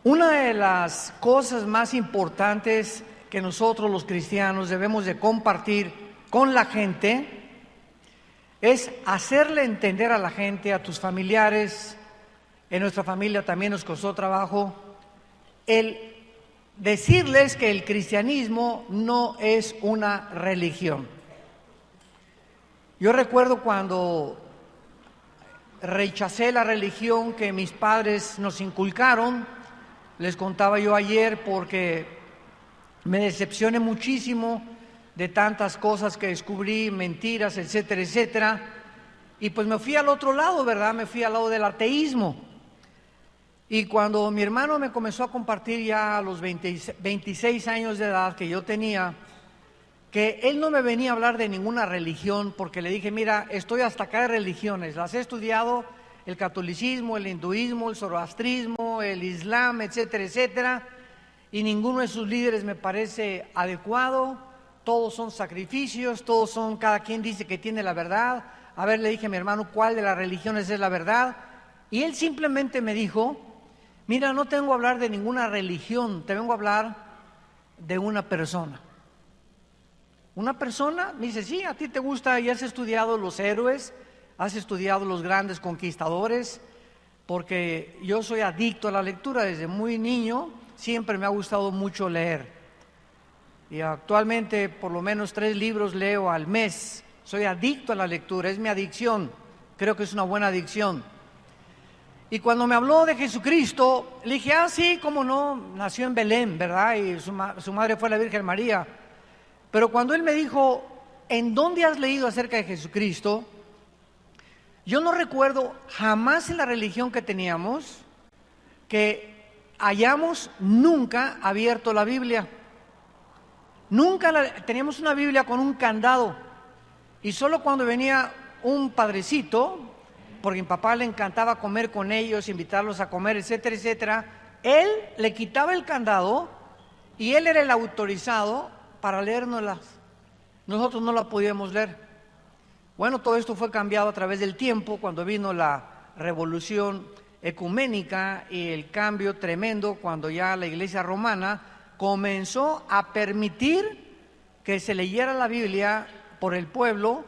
Una de las cosas más importantes que nosotros los cristianos debemos de compartir con la gente es hacerle entender a la gente, a tus familiares. En nuestra familia también nos costó trabajo el decirles que el cristianismo no es una religión. Yo recuerdo cuando rechacé la religión que mis padres nos inculcaron. Les contaba yo ayer porque me decepcioné muchísimo de tantas cosas que descubrí, mentiras, etcétera, etcétera. Y pues me fui al otro lado, ¿verdad? Me fui al lado del ateísmo. Y cuando mi hermano me comenzó a compartir ya a los 26 años de edad que yo tenía, que él no me venía a hablar de ninguna religión, porque le dije, mira, estoy hasta acá de religiones, las he estudiado, el catolicismo, el hinduismo, el zoroastrismo, el islam, etcétera, etcétera, y ninguno de sus líderes me parece adecuado, todos son sacrificios, todos son, cada quien dice que tiene la verdad. A ver, le dije a mi hermano, ¿cuál de las religiones es la verdad? Y él simplemente me dijo, mira, no te vengo a hablar de ninguna religión, te vengo a hablar de una persona. Una persona, me dice, sí, a ti te gusta y has estudiado los héroes, has estudiado los grandes conquistadores, porque yo soy adicto a la lectura desde muy niño, siempre me ha gustado mucho leer. Y actualmente por lo menos 3 libros leo al mes. Soy adicto a la lectura, es mi adicción, creo que es una buena adicción. Y cuando me habló de Jesucristo, le dije, sí, cómo no, nació en Belén, ¿verdad? Y su madre fue la Virgen María. Pero cuando él me dijo, ¿en dónde has leído acerca de Jesucristo? Yo no recuerdo jamás en la religión que teníamos que hayamos nunca abierto la Biblia. Nunca teníamos una Biblia con un candado. Y solo cuando venía un padrecito, porque a mi papá le encantaba comer con ellos, invitarlos a comer, etcétera, etcétera, él le quitaba el candado y él era el autorizado para leérnoslas. Nosotros no la podíamos leer. Bueno, todo esto fue cambiado a través del tiempo, cuando vino la revolución ecuménica y el cambio tremendo, cuando ya la Iglesia romana comenzó a permitir que se leyera la Biblia por el pueblo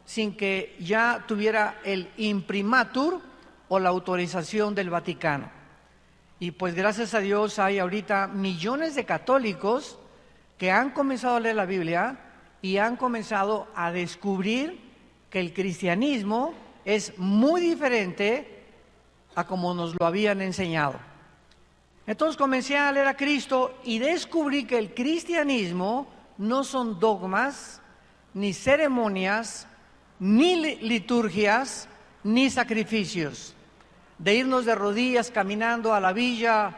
sin que ya tuviera el imprimatur o la autorización del Vaticano. Y pues gracias a Dios hay ahorita millones de católicos que han comenzado a leer la Biblia y han comenzado a descubrir que el cristianismo es muy diferente a como nos lo habían enseñado. Entonces comencé a leer a Cristo y descubrí que el cristianismo no son dogmas, ni ceremonias, ni liturgias, ni sacrificios. De irnos de rodillas caminando a la villa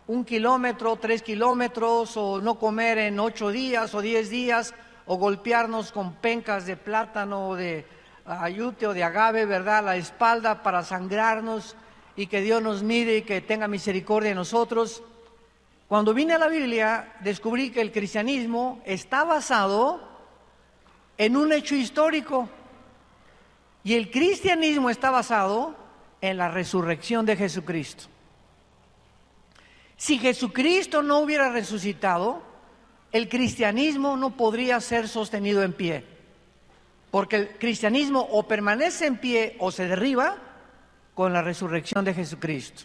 1 kilómetro, 3 kilómetros, o no comer en 8 días o 10 días, o golpearnos con pencas de plátano o de ayute o de agave, ¿verdad?, la espalda para sangrarnos y que Dios nos mire y que tenga misericordia de nosotros. Cuando vine a la Biblia, descubrí que el cristianismo está basado en un hecho histórico y el cristianismo está basado en la resurrección de Jesucristo. Si Jesucristo no hubiera resucitado, el cristianismo no podría ser sostenido en pie, porque el cristianismo o permanece en pie o se derriba con la resurrección de Jesucristo.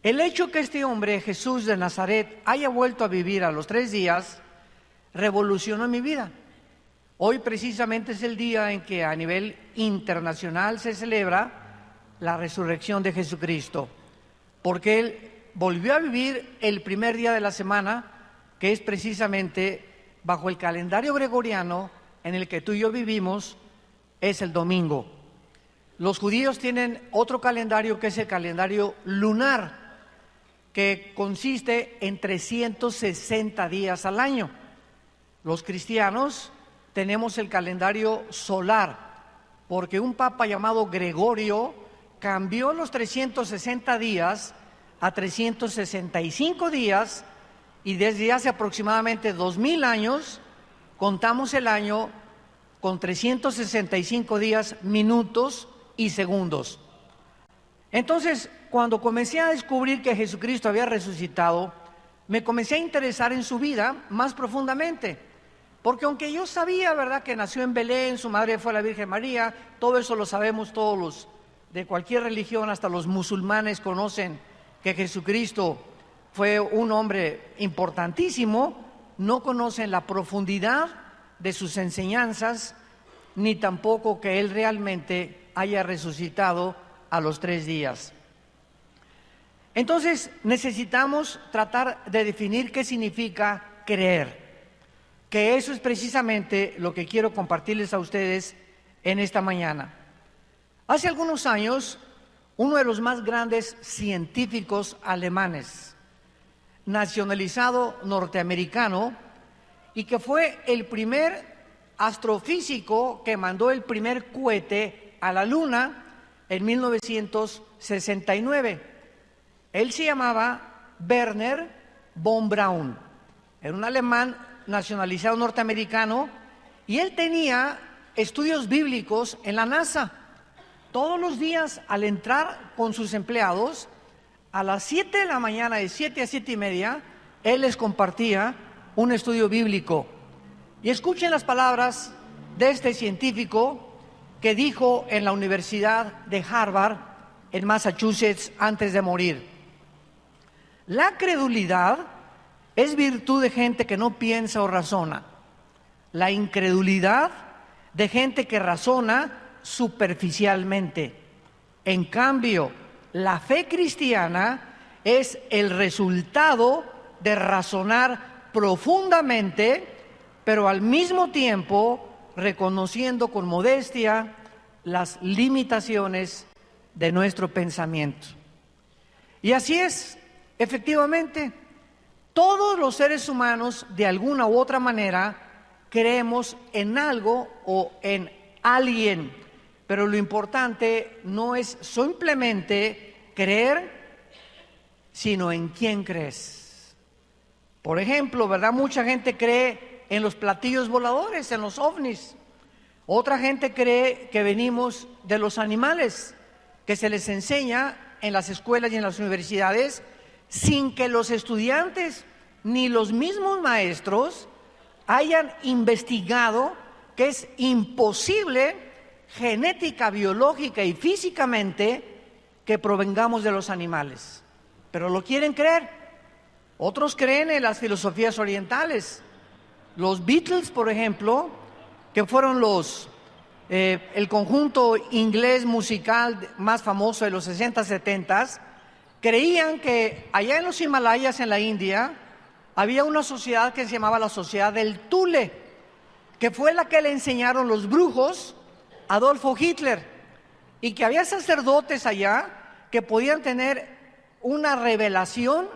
El hecho que este hombre, Jesús de Nazaret, haya vuelto a vivir a los 3 días, revolucionó mi vida. Hoy precisamente es el día en que a nivel internacional se celebra la resurrección de Jesucristo, porque Él volvió a vivir el primer día de la semana, que es precisamente bajo el calendario gregoriano en el que tú y yo vivimos, es el domingo. Los judíos tienen otro calendario que es el calendario lunar, que consiste en 360 días al año. Los cristianos tenemos el calendario solar, porque un papa llamado Gregorio cambió los 360 días a 365 días y desde hace aproximadamente 2000 años contamos el año con 365 días, minutos y segundos. Entonces, cuando comencé a descubrir que Jesucristo había resucitado, me comencé a interesar en su vida más profundamente. Porque aunque yo sabía, ¿verdad?, que nació en Belén, su madre fue la Virgen María, todo eso lo sabemos todos los de cualquier religión, hasta los musulmanes conocen que Jesucristo fue un hombre importantísimo, no conocen la profundidad de sus enseñanzas, ni tampoco que Él realmente haya resucitado a los 3 días. Entonces necesitamos tratar de definir qué significa creer, que eso es precisamente lo que quiero compartirles a ustedes en esta mañana. Hace algunos años, uno de los más grandes científicos alemanes, nacionalizado norteamericano, y que fue el primer astrofísico que mandó el primer cohete a la Luna en 1969. Él se llamaba Wernher von Braun, era un alemán nacionalizado norteamericano, y él tenía estudios bíblicos en la NASA. Todos los días, al entrar con sus empleados, a las 7 de la mañana, de 7 a 7 y media, él les compartía un estudio bíblico. Y escuchen las palabras de este científico que dijo en la Universidad de Harvard, en Massachusetts, antes de morir: la credulidad es virtud de gente que no piensa o razona. La incredulidad de gente que razona superficialmente. En cambio, la fe cristiana es el resultado de razonar profundamente, pero al mismo tiempo reconociendo con modestia las limitaciones de nuestro pensamiento. Y así es, efectivamente, todos los seres humanos, de alguna u otra manera, creemos en algo o en alguien, pero lo importante no es simplemente creer, sino en quién crees. Por ejemplo, ¿verdad? Mucha gente cree en los platillos voladores, en los ovnis. Otra gente cree que venimos de los animales, que se les enseña en las escuelas y en las universidades, sin que los estudiantes ni los mismos maestros hayan investigado que es imposible genética, biológica y físicamente que provengamos de los animales. Pero lo quieren creer. Otros creen en las filosofías orientales. Los Beatles, por ejemplo, que fueron el conjunto inglés musical más famoso de los 60, 70, creían que allá en los Himalayas, en la India, había una sociedad que se llamaba la Sociedad del Thule, que fue la que le enseñaron los brujos a Adolfo Hitler, y que había sacerdotes allá que podían tener una revelación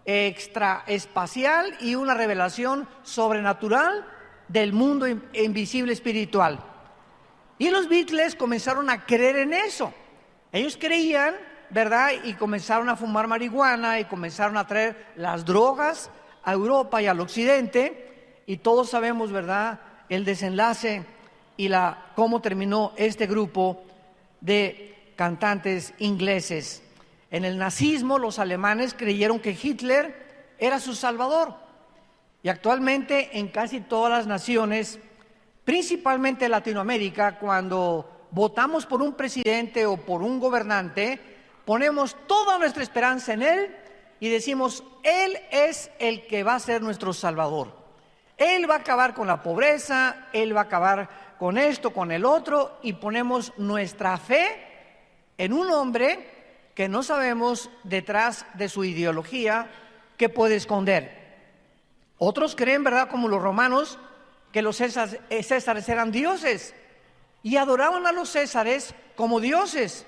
extraespacial y una revelación sobrenatural del mundo invisible espiritual. Y los Beatles comenzaron a creer en eso. Ellos creían, ¿verdad? Y comenzaron a fumar marihuana y comenzaron a traer las drogas a Europa y al occidente, y todos sabemos, ¿verdad?, el desenlace y cómo terminó este grupo de cantantes ingleses. En el nazismo, los alemanes creyeron que Hitler era su salvador, y actualmente en casi todas las naciones, principalmente en Latinoamérica, cuando votamos por un presidente o por un gobernante, ponemos toda nuestra esperanza en él y decimos: Él es el que va a ser nuestro salvador. Él va a acabar con la pobreza, Él va a acabar con esto, con el otro, y ponemos nuestra fe en un hombre que no sabemos detrás de su ideología qué puede esconder. Otros creen, ¿verdad?, como los romanos, que los césares eran dioses y adoraban a los césares como dioses.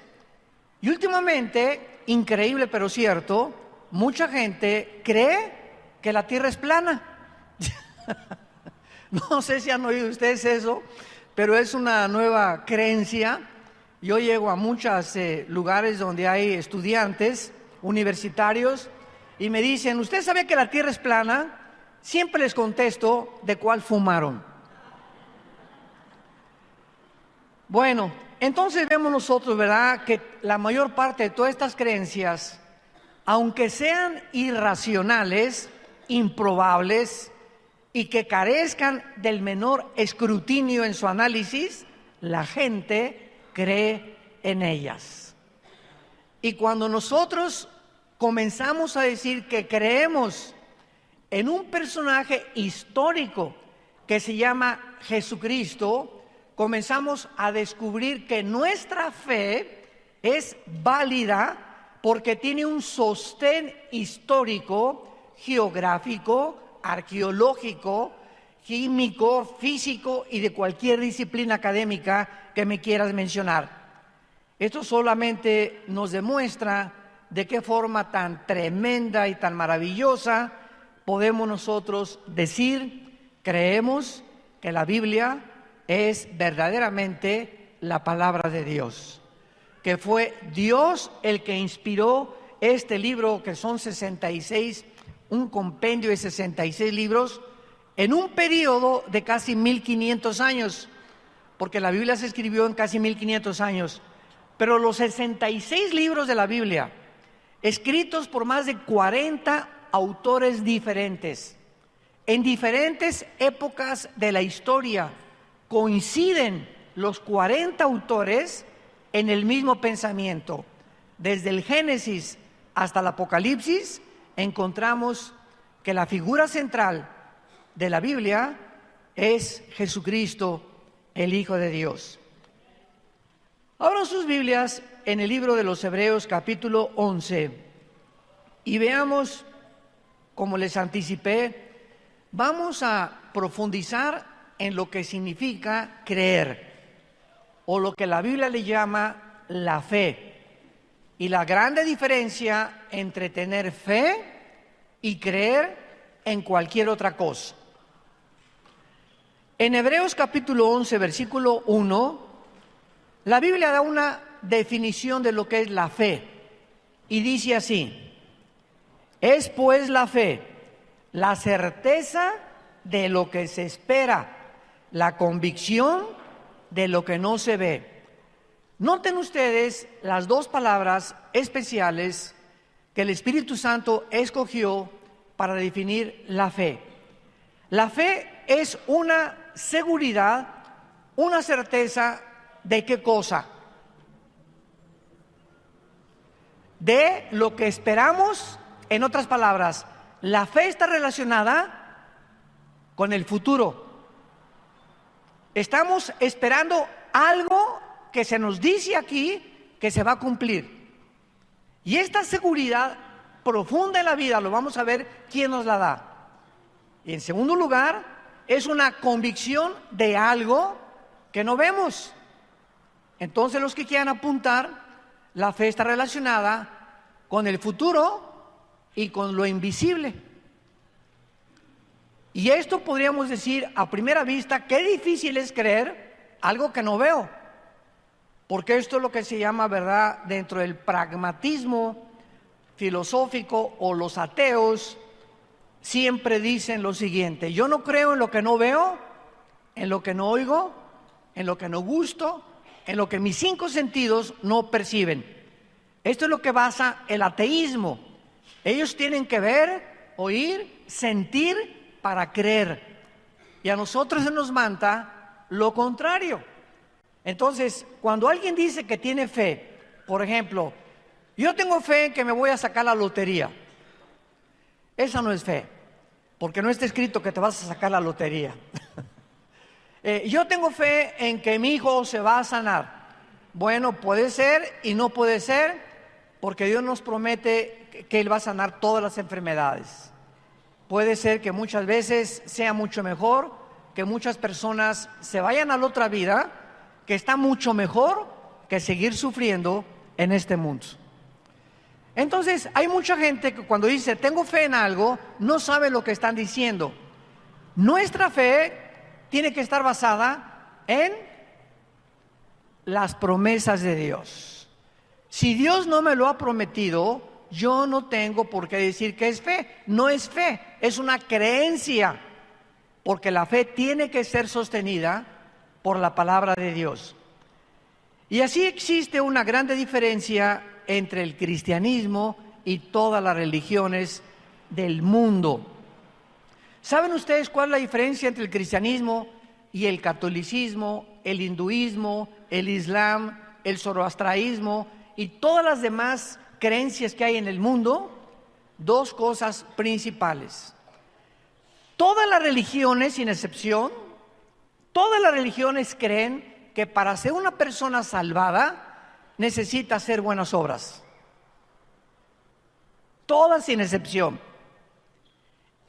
Y últimamente, increíble pero cierto, mucha gente cree que la tierra es plana. No sé si han oído ustedes eso, pero es una nueva creencia. Yo llego a muchos lugares donde hay estudiantes universitarios y me dicen: ¿usted sabe que la tierra es plana? Siempre les contesto: ¿de cuál fumaron? Bueno, entonces vemos nosotros, ¿verdad?, que la mayor parte de todas estas creencias, aunque sean irracionales, improbables y que carezcan del menor escrutinio en su análisis, la gente cree en ellas. Y cuando nosotros comenzamos a decir que creemos en un personaje histórico que se llama Jesucristo, comenzamos a descubrir que nuestra fe es válida porque tiene un sostén histórico, geográfico, arqueológico, químico, físico y de cualquier disciplina académica que me quieras mencionar. Esto solamente nos demuestra de qué forma tan tremenda y tan maravillosa podemos nosotros decir, creemos que la Biblia es verdaderamente la palabra de Dios, que fue Dios el que inspiró este libro, que son 66, un compendio de 66 libros, en un periodo de casi 1500 años, porque la Biblia se escribió en casi 1500 años, pero los 66 libros de la Biblia, escritos por más de 40 autores diferentes, en diferentes épocas de la historia, coinciden los 40 autores en el mismo pensamiento. Desde el Génesis hasta el Apocalipsis encontramos que la figura central de la Biblia es Jesucristo, el Hijo de Dios. Abran sus Biblias en el libro de los Hebreos capítulo 11 y veamos, como les anticipé, vamos a profundizar en lo que significa creer, o lo que la Biblia le llama la fe, y la grande diferencia entre tener fe y creer en cualquier otra cosa. En Hebreos capítulo 11, versículo 1, la Biblia da una definición de lo que es la fe, y dice así: es pues la fe, la certeza de lo que se espera, la convicción de lo que no se ve. Noten ustedes las dos palabras especiales que el Espíritu Santo escogió para definir la fe. La fe es una seguridad, una certeza de qué cosa, de lo que esperamos. En otras palabras, la fe está relacionada con el futuro. Estamos esperando algo que se nos dice aquí que se va a cumplir. Y esta seguridad profunda en la vida, lo vamos a ver quién nos la da. Y en segundo lugar, es una convicción de algo que no vemos. Entonces, los que quieran apuntar, la fe está relacionada con el futuro y con lo invisible. Y esto podríamos decir a primera vista, qué difícil es creer algo que no veo, porque esto es lo que se llama, ¿verdad?, dentro del pragmatismo filosófico, o los ateos siempre dicen lo siguiente: yo no creo en lo que no veo, en lo que no oigo, en lo que no gusto, en lo que mis 5 sentidos no perciben. Esto es lo que basa el ateísmo. Ellos tienen que ver, oír, sentir para creer, y a nosotros se nos manda lo contrario. Entonces, cuando alguien dice que tiene fe, por ejemplo, yo tengo fe en que me voy a sacar la lotería, esa no es fe, porque no está escrito que te vas a sacar la lotería. Yo tengo fe en que mi hijo se va a sanar. Bueno, puede ser y no puede ser, porque Dios nos promete que Él va a sanar todas las enfermedades. Puede ser que muchas veces sea mucho mejor que muchas personas se vayan a la otra vida, que está mucho mejor que seguir sufriendo en este mundo. Entonces, hay mucha gente que cuando dice tengo fe en algo, no sabe lo que están diciendo. Nuestra fe tiene que estar basada en las promesas de Dios. Si Dios no me lo ha prometido, yo no tengo por qué decir que es fe. No es fe, es una creencia, porque la fe tiene que ser sostenida por la palabra de Dios. Y así existe una grande diferencia entre el cristianismo y todas las religiones del mundo. ¿Saben ustedes cuál es la diferencia entre el cristianismo y el catolicismo, el hinduismo, el islam, el zoroastraísmo y todas las demás creencias que hay en el mundo? Dos cosas principales. Todas las religiones, sin excepción, todas las religiones creen que para ser una persona salvada necesita hacer buenas obras. Todas sin excepción.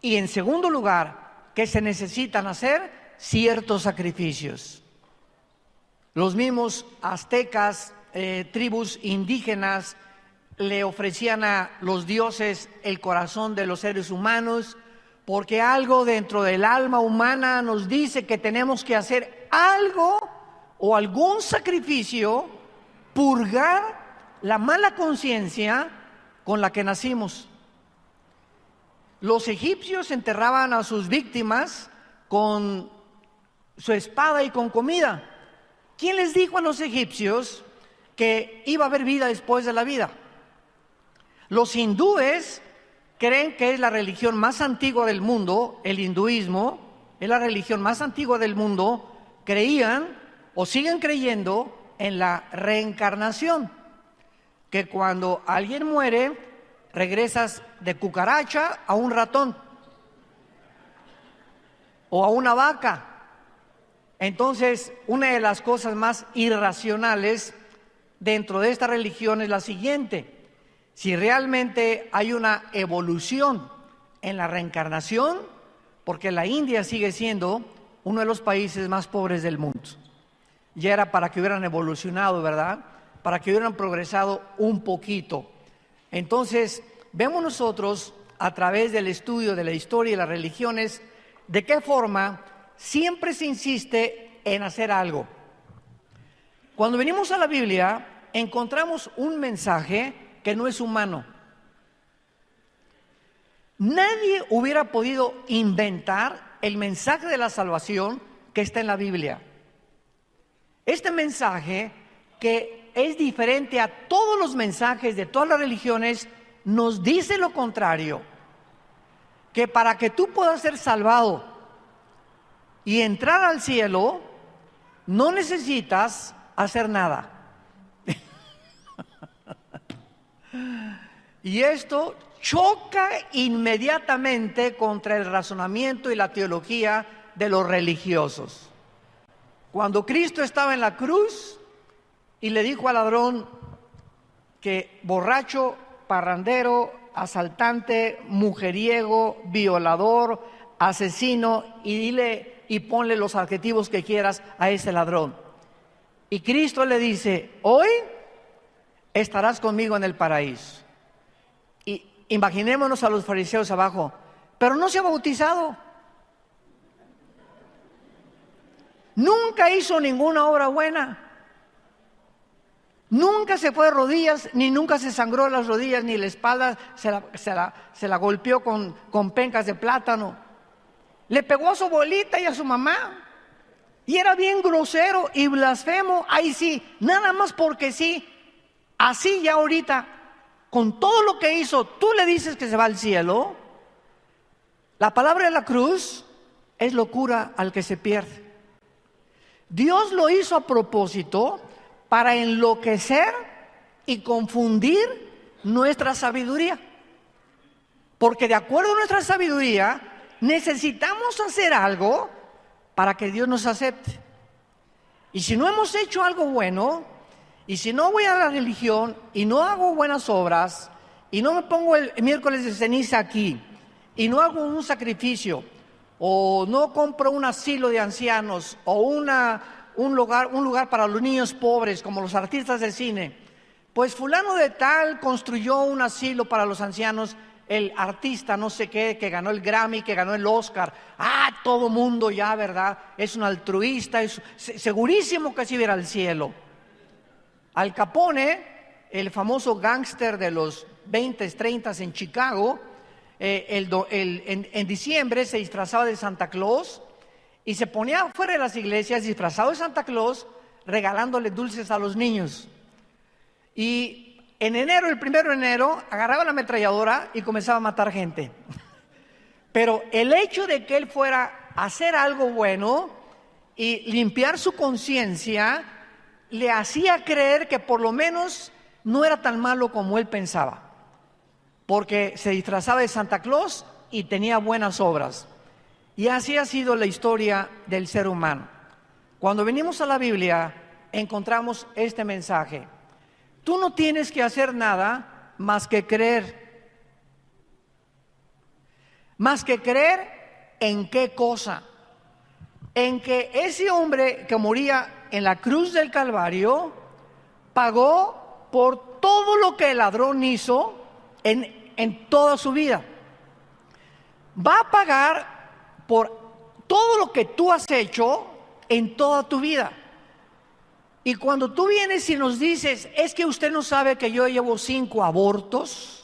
Y en segundo lugar, que se necesitan hacer ciertos sacrificios. Los mismos aztecas, tribus indígenas, le ofrecían a los dioses el corazón de los seres humanos, porque algo dentro del alma humana nos dice que tenemos que hacer algo o algún sacrificio, purgar la mala conciencia con la que nacimos. Los egipcios enterraban a sus víctimas con su espada y con comida. ¿Quién les dijo a los egipcios que iba a haber vida después de la vida? Los hindúes creen que es la religión más antigua del mundo, el hinduismo es la religión más antigua del mundo, creían o siguen creyendo en la reencarnación, que cuando alguien muere, regresas de cucaracha a un ratón o a una vaca. Entonces, una de las cosas más irracionales dentro de esta religión es la siguiente: si realmente hay una evolución en la reencarnación, porque la India sigue siendo uno de los países más pobres del mundo. Ya era para que hubieran evolucionado, ¿verdad? Para que hubieran progresado un poquito. Entonces, vemos nosotros a través del estudio de la historia y las religiones de qué forma siempre se insiste en hacer algo. Cuando venimos a la Biblia, encontramos un mensaje que no es humano. Nadie hubiera podido inventar el mensaje de la salvación que está en la Biblia. Este mensaje, que es diferente a todos los mensajes de todas las religiones, nos dice lo contrario, que para que tú puedas ser salvado y entrar al cielo, no necesitas hacer nada. Y esto choca inmediatamente contra el razonamiento y la teología de los religiosos. Cuando Cristo estaba en la cruz y le dijo al ladrón que borracho, parrandero, asaltante, mujeriego, violador, asesino, y dile y ponle los adjetivos que quieras a ese ladrón. Y Cristo le dice: hoy estarás conmigo en el paraíso. Y imaginémonos a los fariseos abajo: pero no se ha bautizado, nunca hizo ninguna obra buena, nunca se fue de rodillas, ni nunca se sangró las rodillas, ni la espalda se la golpeó con pencas de plátano. Le pegó a su abuelita y a su mamá, y era bien grosero y blasfemo. Ahí sí, nada más porque sí. Así ya ahorita, con todo lo que hizo, tú le dices que se va al cielo. La palabra de la cruz es locura al que se pierde. Dios lo hizo a propósito para enloquecer y confundir nuestra sabiduría. Porque de acuerdo a nuestra sabiduría, necesitamos hacer algo para que Dios nos acepte. Y si no hemos hecho algo bueno, y si no voy a la religión y no hago buenas obras, y no me pongo el miércoles de ceniza aquí, y no hago un sacrificio, o no compro un asilo de ancianos, o un lugar para los niños pobres, como los artistas de cine, pues fulano de tal construyó un asilo para los ancianos, el artista no sé qué, que ganó el Grammy, que ganó el Oscar, todo mundo ya, ¿verdad? Es un altruista, segurísimo que se iba al cielo. Al Capone, el famoso gángster de los 20s, 30s en Chicago, en diciembre se disfrazaba de Santa Claus y se ponía fuera de las iglesias disfrazado de Santa Claus regalándole dulces a los niños. Y en enero, el 1 de enero, agarraba la ametralladora y comenzaba a matar gente. Pero el hecho de que él fuera a hacer algo bueno y limpiar su conciencia, le hacía creer que por lo menos no era tan malo como él pensaba, porque se disfrazaba de Santa Claus y tenía buenas obras. Y así ha sido la historia del ser humano. Cuando venimos a la Biblia, encontramos este mensaje: tú no tienes que hacer nada más que creer. ¿Más que creer en qué cosa? En que ese hombre que moría en la cruz del Calvario pagó por todo lo que el ladrón hizo en toda su vida. Va a pagar por todo lo que tú has hecho en toda tu vida. Y cuando tú vienes y nos dices: es que usted no sabe que yo llevo 5 abortos.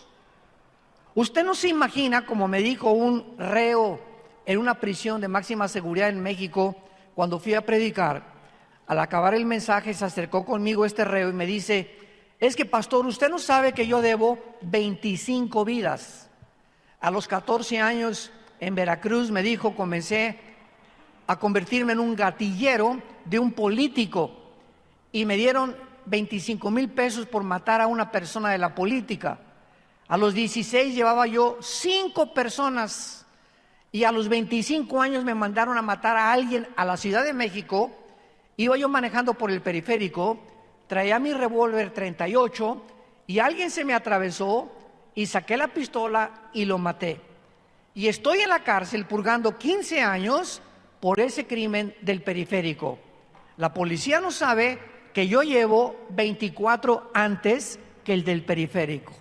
Usted no se imagina, como me dijo un reo en una prisión de máxima seguridad en México, cuando fui a predicar. Al acabar el mensaje se acercó conmigo este reo y me dice: es que pastor, usted no sabe que yo debo 25 vidas. A los 14 años en Veracruz, me dijo, comencé a convertirme en un gatillero de un político y me dieron 25,000 pesos por matar a una persona de la política. A los 16 llevaba yo 5 personas y a los 25 años me mandaron a matar a alguien a la Ciudad de México. Iba yo manejando por el periférico, traía mi revólver 38 y alguien se me atravesó y saqué la pistola y lo maté. Y estoy en la cárcel purgando 15 años por ese crimen del periférico. La policía no sabe que yo llevo 24 antes que el del periférico.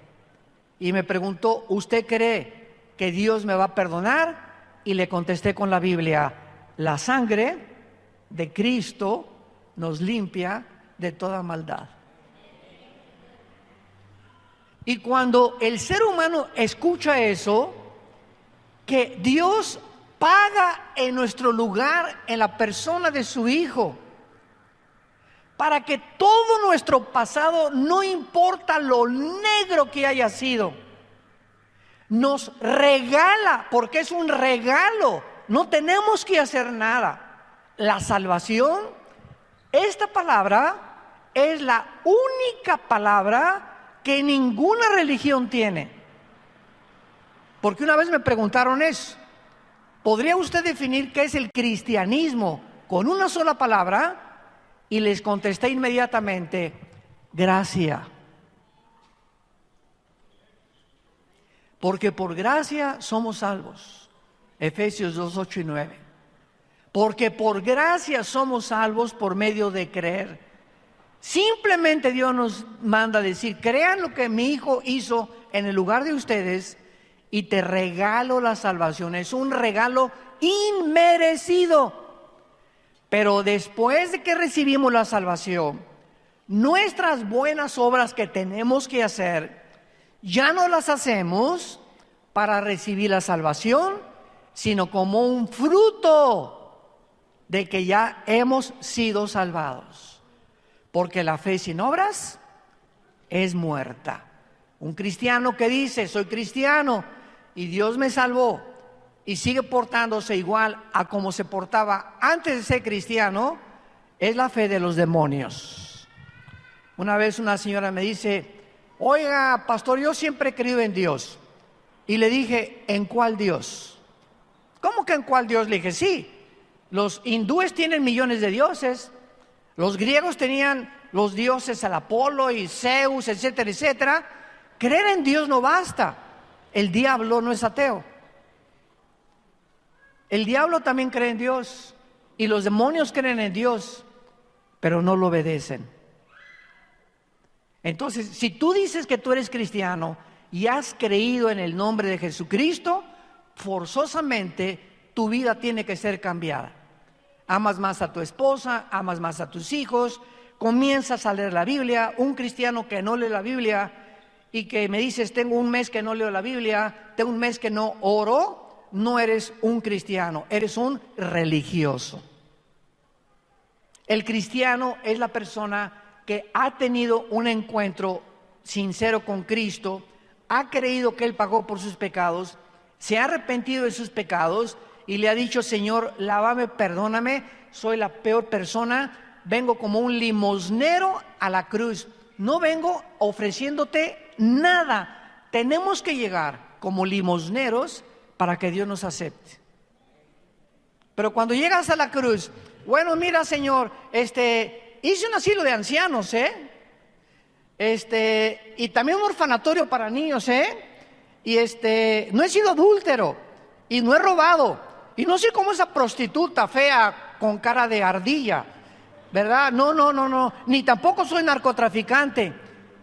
Y me preguntó: ¿usted cree que Dios me va a perdonar? Y le contesté con la Biblia: la sangre de Cristo nos limpia de toda maldad. Y cuando el ser humano escucha eso, que Dios paga en nuestro lugar en la persona de su Hijo, para que todo nuestro pasado, no importa lo negro que haya sido, nos regala, porque es un regalo, no tenemos que hacer nada, la salvación. Esta palabra es la única palabra que ninguna religión tiene. Porque una vez me preguntaron eso: ¿podría usted definir qué es el cristianismo con una sola palabra? Y les contesté inmediatamente: gracia. Porque por gracia somos salvos. Efesios 2, 8 y 9. Porque por gracia somos salvos por medio de creer. Simplemente Dios nos manda a decir: crean lo que mi Hijo hizo en el lugar de ustedes y te regalo la salvación. Es un regalo inmerecido. Pero después de que recibimos la salvación, nuestras buenas obras que tenemos que hacer, ya no las hacemos para recibir la salvación, sino como un fruto de que ya hemos sido salvados. Porque la fe sin obras es muerta. Un cristiano que dice: soy cristiano y Dios me salvó, y sigue portándose igual a como se portaba antes de ser cristiano, es la fe de los demonios. Una vez una señora me dice: oiga, pastor, yo siempre he creído en Dios. Y le dije: ¿en cuál Dios? ¿Cómo que en cuál Dios? Le dije: sí, los hindúes tienen millones de dioses, los griegos tenían los dioses al Apolo y Zeus, etcétera, etcétera. Creer en Dios no basta. El diablo no es ateo. El diablo también cree en Dios y los demonios creen en Dios, pero no lo obedecen. Entonces, si tú dices que tú eres cristiano y has creído en el nombre de Jesucristo, forzosamente tu vida tiene que ser cambiada. Amas más a tu esposa, amas más a tus hijos, comienzas a leer la Biblia. Un cristiano que no lee la Biblia y que me dices: tengo un mes que no leo la Biblia, tengo un mes que no oro, no eres un cristiano, eres un religioso. El cristiano es la persona que ha tenido un encuentro sincero con Cristo, ha creído que Él pagó por sus pecados, se ha arrepentido de sus pecados y le ha dicho: Señor, lávame, perdóname, soy la peor persona, vengo como un limosnero a la cruz, no vengo ofreciéndote nada. Tenemos que llegar como limosneros para que Dios nos acepte. Pero cuando llegas a la cruz, bueno, mira, Señor, hice un asilo de ancianos, y también un orfanatorio para niños, y no he sido adúltero, y no he robado, y no soy como esa prostituta fea con cara de ardilla, ¿verdad? No, ni tampoco soy narcotraficante.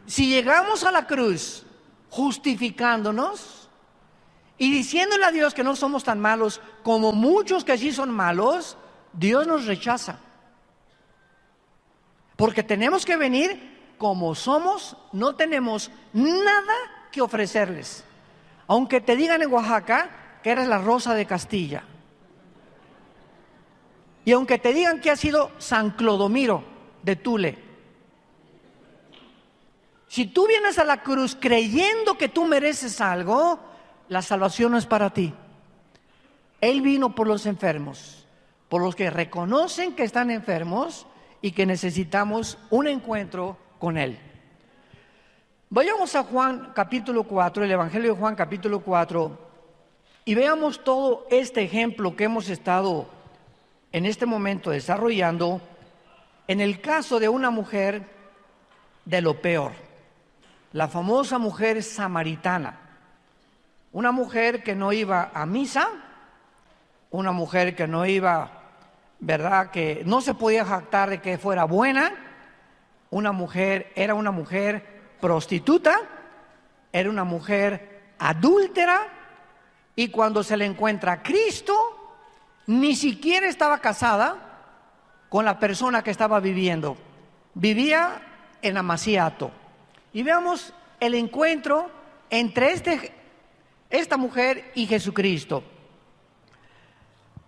Si llegamos a la cruz justificándonos y diciéndole a Dios que no somos tan malos como muchos que sí son malos, Dios nos rechaza. Porque tenemos que venir como somos, no tenemos nada que ofrecerles. Aunque te digan en Oaxaca que eres la Rosa de Castilla. Y aunque te digan que has sido San Clodomiro de Tule. Si tú vienes a la cruz creyendo que tú mereces algo, la salvación no es para ti. Él vino por los enfermos, por los que reconocen que están enfermos y que necesitamos un encuentro con Él. Vayamos a Juan capítulo 4, el Evangelio de Juan capítulo 4, y veamos todo este ejemplo que hemos estado en este momento desarrollando en el caso de una mujer de lo peor, la famosa mujer samaritana, una mujer que no iba a misa, una mujer que no iba, ¿verdad?, que no se podía jactar de que fuera buena, era una mujer prostituta, era una mujer adúltera, y cuando se le encuentra a Cristo, ni siquiera estaba casada con la persona que estaba viviendo, vivía en Amaciato. Y veamos el encuentro entre esta mujer y Jesucristo.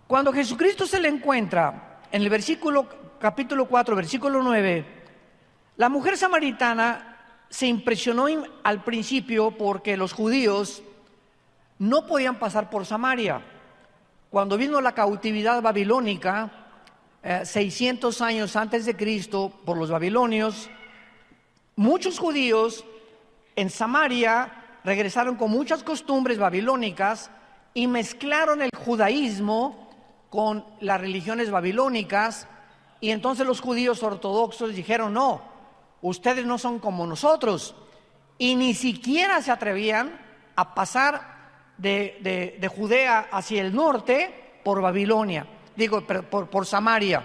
Cuando Jesucristo se le encuentra en el capítulo 4, versículo 9, la mujer samaritana se impresionó al principio porque los judíos no podían pasar por Samaria. Cuando vino la cautividad babilónica, 600 años antes de Cristo, por los babilonios, muchos judíos en Samaria regresaron con muchas costumbres babilónicas y mezclaron el judaísmo con las religiones babilónicas, y entonces los judíos ortodoxos dijeron: no, ustedes no son como nosotros, y ni siquiera se atrevían a pasar de Judea hacia el norte por Babilonia, por Samaria.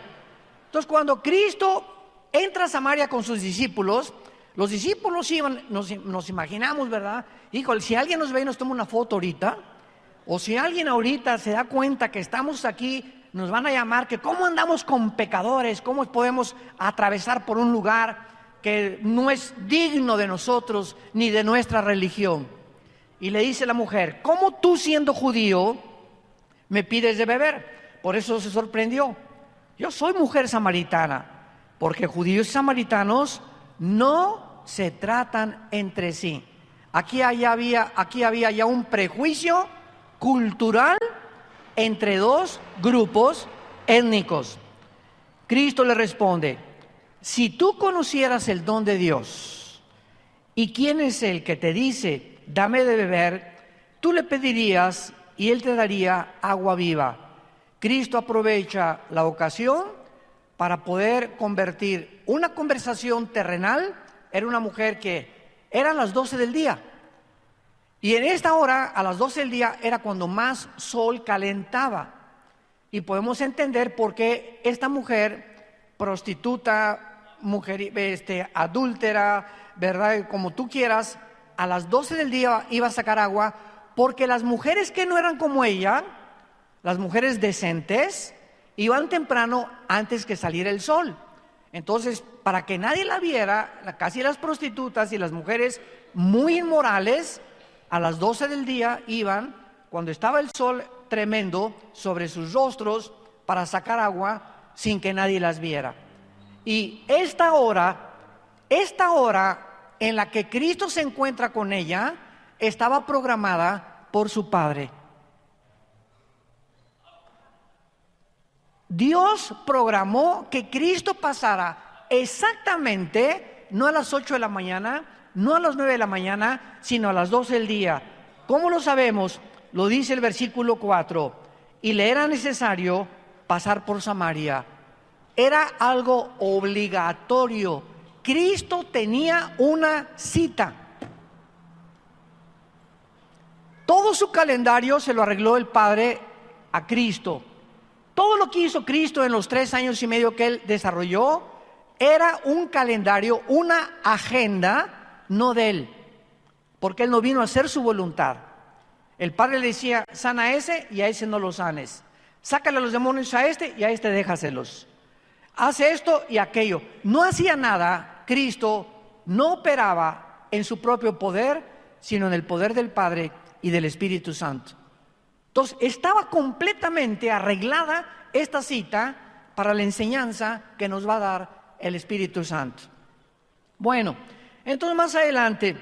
Entonces, cuando Cristo entra a Samaria con sus discípulos, los discípulos iban, nos imaginamos, ¿verdad? Híjole, si alguien nos ve y nos toma una foto ahorita, o si alguien ahorita se da cuenta que estamos aquí, nos van a llamar que cómo andamos con pecadores, cómo podemos atravesar por un lugar que no es digno de nosotros ni de nuestra religión. Y le dice la mujer: ¿cómo tú, siendo judío, me pides de beber? Por eso se sorprendió. Yo soy mujer samaritana, porque judíos y samaritanos no se tratan entre sí. Aquí había ya un prejuicio cultural entre dos grupos étnicos. Cristo le responde: si tú conocieras el don de Dios y quién es el que te dice dame de beber, tú le pedirías y Él te daría agua viva. Cristo aprovecha la ocasión para poder convertir una conversación terrenal. Era una mujer que eran las 12 del día. Y en esta hora, a las 12 del día, era cuando más sol calentaba. Y podemos entender por qué esta mujer, prostituta, mujer adúltera, ¿verdad?, como tú quieras, a las 12 del día iba a sacar agua, porque las mujeres que no eran como ella, las mujeres decentes, iban temprano antes que saliera el sol. Entonces, para que nadie la viera, casi las prostitutas y las mujeres muy inmorales, a las 12 del día iban, cuando estaba el sol tremendo, sobre sus rostros para sacar agua sin que nadie las viera. Y esta hora en la que Cristo se encuentra con ella, estaba programada por su Padre. Dios programó que Cristo pasara exactamente, no a las 8 de la mañana, no a las 9 de la mañana, sino a las 12 del día. ¿Cómo lo sabemos? Lo dice el versículo 4. Y le era necesario pasar por Samaria. Era algo obligatorio. Cristo tenía una cita. Todo su calendario se lo arregló el Padre a Cristo. Todo lo que hizo Cristo en los 3 años y medio que Él desarrolló era un calendario, una agenda, no de Él, porque Él no vino a hacer su voluntad. El Padre le decía, sana a ese y a ese no lo sanes. Sácale a los demonios a este y a este déjaselos. Hace esto y aquello. No hacía nada. Cristo no operaba en su propio poder, sino en el poder del Padre y del Espíritu Santo. Entonces estaba completamente arreglada esta cita para la enseñanza que nos va a dar el Espíritu Santo. Bueno, entonces más adelante,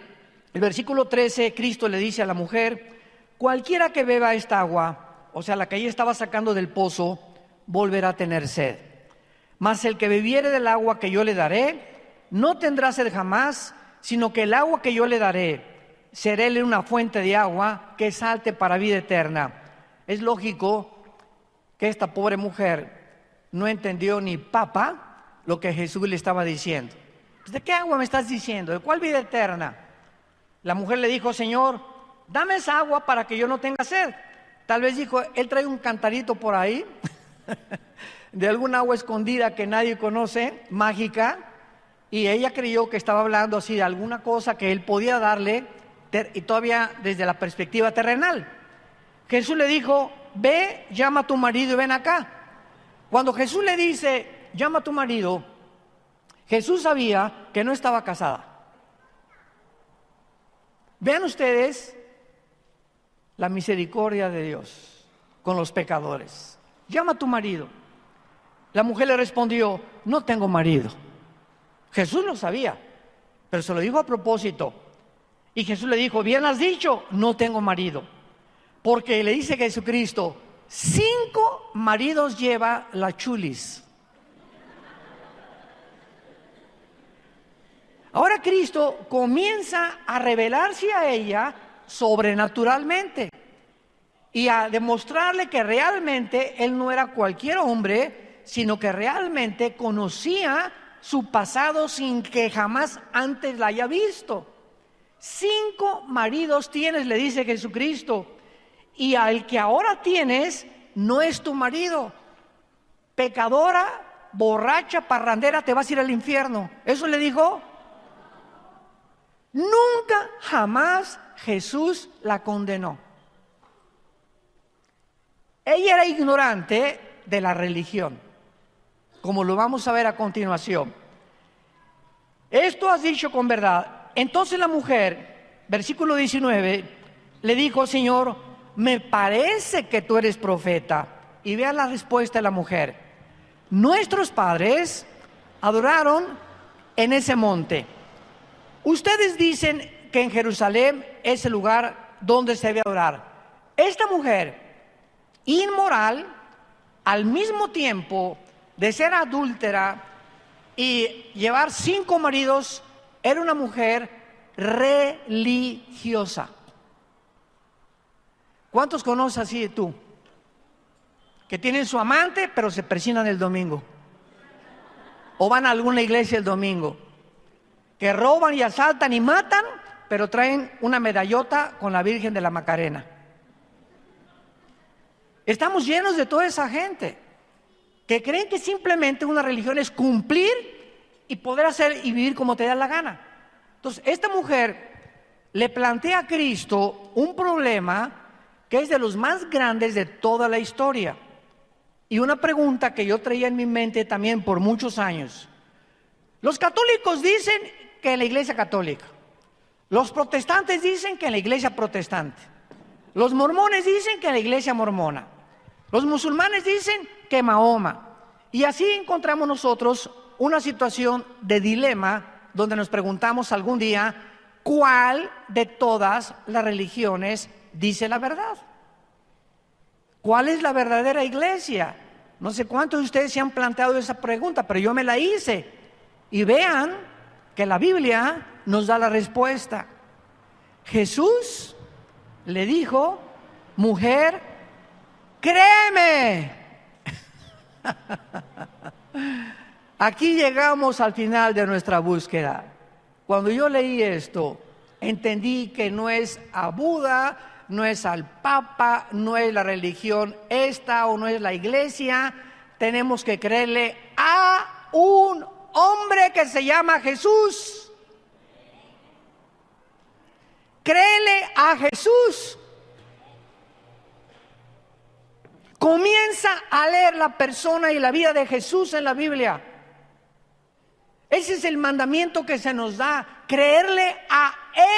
el versículo 13, Cristo le dice a la mujer, cualquiera que beba esta agua, o sea, la que ella estaba sacando del pozo, volverá a tener sed. Mas el que bebiere del agua que yo le daré, no tendrá sed jamás, sino que el agua que yo le daré, seréle una fuente de agua que salte para vida eterna. Es lógico que esta pobre mujer no entendió ni papa lo que Jesús le estaba diciendo. ¿De qué agua me estás diciendo? ¿De cuál vida eterna? La mujer le dijo, Señor, dame esa agua para que yo no tenga sed. Tal vez dijo, él trae un cantarito por ahí de alguna agua escondida que nadie conoce, mágica, y ella creyó que estaba hablando así de alguna cosa que él podía darle, y todavía desde la perspectiva terrenal. Jesús le dijo, ve, llama a tu marido y ven acá. Cuando Jesús le dice, llama a tu marido, Jesús sabía que no estaba casada. Vean ustedes la misericordia de Dios con los pecadores. Llama a tu marido. La mujer le respondió, no tengo marido. Jesús lo sabía, pero se lo dijo a propósito. Y Jesús le dijo, bien has dicho, no tengo marido. Porque le dice Jesucristo, 5 maridos lleva la chulis. Ahora Cristo comienza a revelarse a ella sobrenaturalmente y a demostrarle que realmente Él no era cualquier hombre, sino que realmente conocía su pasado sin que jamás antes la haya visto. 5 maridos tienes, le dice Jesucristo, y al que ahora tienes no es tu marido. Pecadora, borracha, parrandera, te vas a ir al infierno. ¿Eso le dijo? Nunca, jamás Jesús la condenó. Ella era ignorante de la religión, como lo vamos a ver a continuación. Esto has dicho con verdad. Entonces la mujer, versículo 19, le dijo, Señor, me parece que tú eres profeta. Y vea la respuesta de la mujer. Nuestros padres adoraron en ese monte. Ustedes dicen que en Jerusalén es el lugar donde se debe adorar. Esta mujer, inmoral, al mismo tiempo de ser adúltera y llevar 5 maridos, era una mujer religiosa. ¿Cuántos conoces así de tú? Que tienen su amante, pero se persignan el domingo. O van a alguna iglesia el domingo. Que roban y asaltan y matan, pero traen una medallota con la Virgen de la Macarena. Estamos llenos de toda esa gente que creen que simplemente una religión es cumplir y poder hacer y vivir como te da la gana. Entonces, esta mujer le plantea a Cristo un problema que es de los más grandes de toda la historia. Y una pregunta que yo traía en mi mente también por muchos años. Los católicos dicen que en la iglesia católica. Los protestantes dicen que en la iglesia protestante. Los mormones dicen que en la iglesia mormona. Los musulmanes dicen que Mahoma. Y así encontramos nosotros una situación de dilema donde nos preguntamos algún día, ¿cuál de todas las religiones dice la verdad? ¿Cuál es la verdadera iglesia? No sé cuántos de ustedes se han planteado esa pregunta, pero yo me la hice. Y vean que la Biblia nos da la respuesta. Jesús le dijo, mujer, créeme. Aquí llegamos al final de nuestra búsqueda. Cuando yo leí esto, entendí que no es a Buda, no es al Papa, no es la religión esta o no es la iglesia. Tenemos que creerle a un hombre que se llama Jesús. Créele a Jesús. Comienza a leer la persona y la vida de Jesús en la Biblia. Ese es el mandamiento que se nos da, creerle a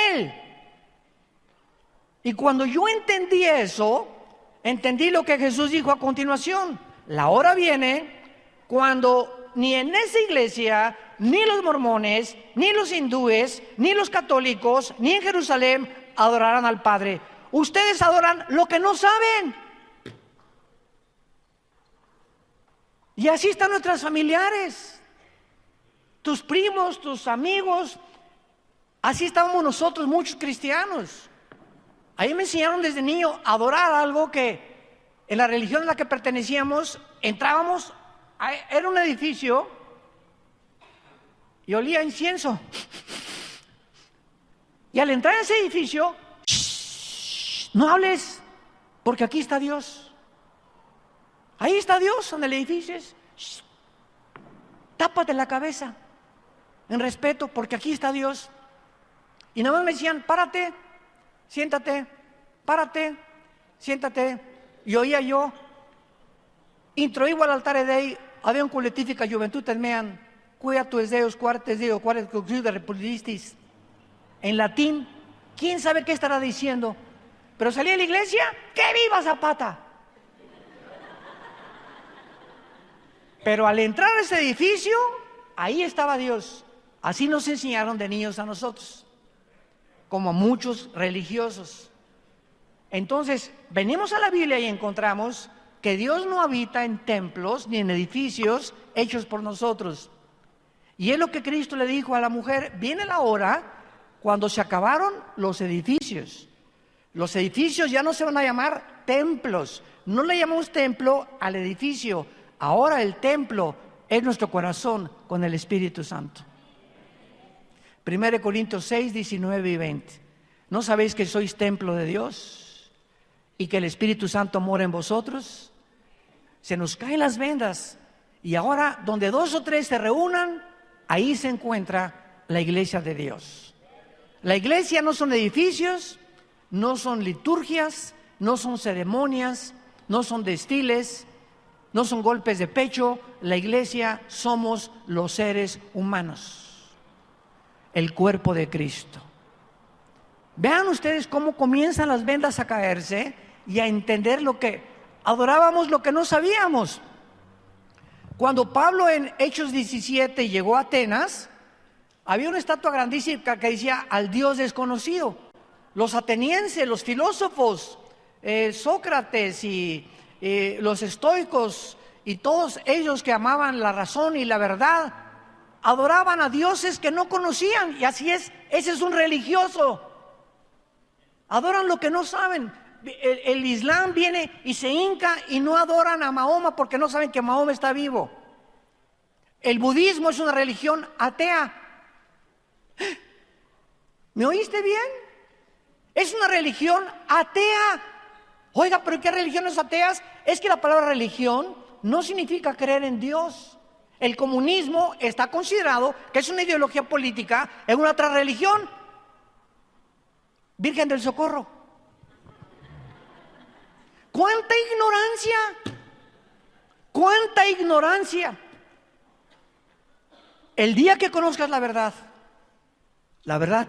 Él. Y cuando yo entendí eso, entendí lo que Jesús dijo a continuación. La hora viene cuando ni en esa iglesia, ni los mormones, ni los hindúes, ni los católicos, ni en Jerusalén adorarán al Padre. Ustedes adoran lo que no saben. Y así están nuestras familiares, tus primos, tus amigos. Así estábamos nosotros, muchos cristianos. Ahí me enseñaron desde niño a adorar algo que en la religión a la que pertenecíamos, entrábamos, era un edificio y olía a incienso. Y al entrar en ese edificio, no hables, porque aquí está Dios. Ahí está Dios en el edificio. Tápate la cabeza en respeto, porque aquí está Dios. Y nada más me decían, párate, siéntate, párate, siéntate. Y oía yo, introigo al altare Dei, avea un collettifica juventud mean, quia tues Deus, quartes Deo, quartes de republistis. En latín, quién sabe qué estará diciendo. Pero salí de la iglesia, ¡que viva Zapata! Pero al entrar a ese edificio, ahí estaba Dios. Así nos enseñaron de niños a nosotros, como a muchos religiosos. Entonces, venimos a la Biblia y encontramos que Dios no habita en templos ni en edificios hechos por nosotros. Y es lo que Cristo le dijo a la mujer, viene la hora cuando se acabaron los edificios. Los edificios ya no se van a llamar templos. No le llamamos templo al edificio. Ahora el templo es nuestro corazón con el Espíritu Santo. 1 Corintios 6, 19 y 20. ¿No sabéis que sois templo de Dios y que el Espíritu Santo mora en vosotros? Se nos caen las vendas y ahora donde 2 o 3 se reúnan, ahí se encuentra la iglesia de Dios. La iglesia no son edificios, no son liturgias, no son ceremonias, no son desfiles, no son golpes de pecho. La iglesia somos los seres humanos, el cuerpo de Cristo. Vean ustedes cómo comienzan las vendas a caerse y a entender lo que adorábamos, lo que no sabíamos. Cuando Pablo en Hechos 17 llegó a Atenas, había una estatua grandísima que decía al Dios desconocido. Los atenienses, los filósofos, Sócrates y los estoicos y todos ellos que amaban la razón y la verdad, adoraban a dioses que no conocían. Y así es, ese es un religioso. Adoran lo que no saben. El Islam viene y se hinca y no adoran a Mahoma porque no saben que Mahoma está vivo. El budismo es una religión atea. ¿Me oíste bien? Es una religión atea. Oiga, ¿pero qué religiones ateas? Es que la palabra religión no significa creer en Dios. El comunismo está considerado que es una ideología política en una otra religión. Virgen del Socorro. ¡Cuánta ignorancia! ¡Cuánta ignorancia! El día que conozcas la verdad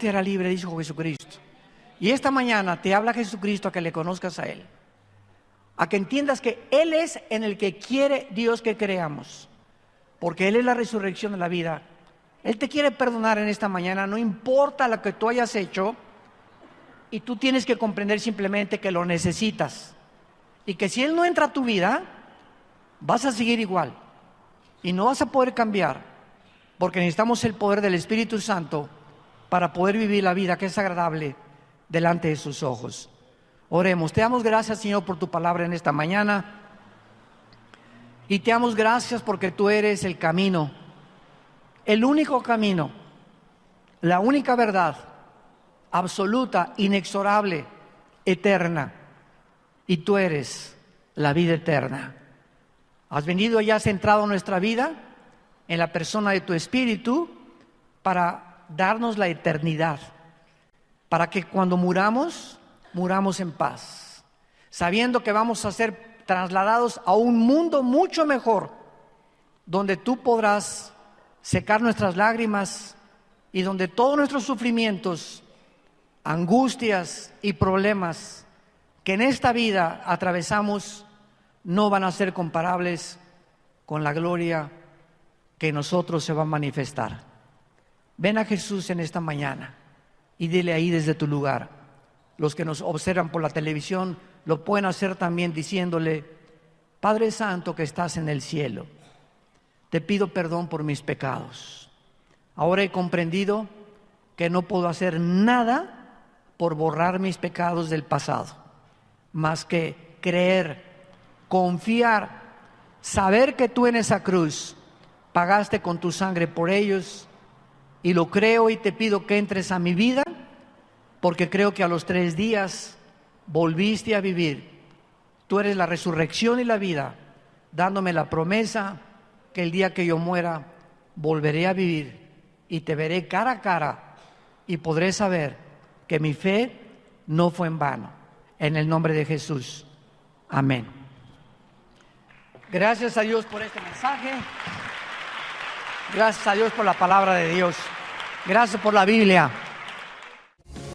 te hará libre, dijo Jesucristo. Y esta mañana te habla Jesucristo a que le conozcas a Él, a que entiendas que Él es en el que quiere Dios que creamos. porque Él es la resurrección de la vida. Él te quiere perdonar en esta mañana, no importa lo que tú hayas hecho, y tú tienes que comprender simplemente que lo necesitas, y que si Él no entra a tu vida, vas a seguir igual, y no vas a poder cambiar, porque necesitamos el poder del Espíritu Santo para poder vivir la vida que es agradable delante de sus ojos. Oremos. Te damos gracias, Señor, por tu palabra en esta mañana, y te damos gracias porque tú eres el camino, el único camino, la única verdad, absoluta, inexorable, eterna, y tú eres la vida eterna. Has venido y has entrado en nuestra vida, en la persona de tu Espíritu, para darnos la eternidad, para que cuando muramos, muramos en paz, sabiendo que vamos a ser trasladados a un mundo mucho mejor, donde tú podrás secar nuestras lágrimas y donde todos nuestros sufrimientos, angustias y problemas que en esta vida atravesamos no van a ser comparables con la gloria que en nosotros se va a manifestar. Ven a Jesús en esta mañana y dile ahí desde tu lugar. Los que nos observan por la televisión lo pueden hacer también diciéndole: Padre Santo que estás en el cielo, te pido perdón por mis pecados. Ahora he comprendido que no puedo hacer nada por borrar mis pecados del pasado, más que creer, confiar, saber que tú en esa cruz pagaste con tu sangre por ellos, y lo creo y te pido que entres a mi vida, porque creo que a los 3 días volviste a vivir. Tú eres la resurrección y la vida, dándome la promesa que el día que yo muera volveré a vivir y te veré cara a cara y podré saber que mi fe no fue en vano. En el nombre de Jesús. Amén. Gracias a Dios por este mensaje. Gracias a Dios por la palabra de Dios. Gracias por la Biblia.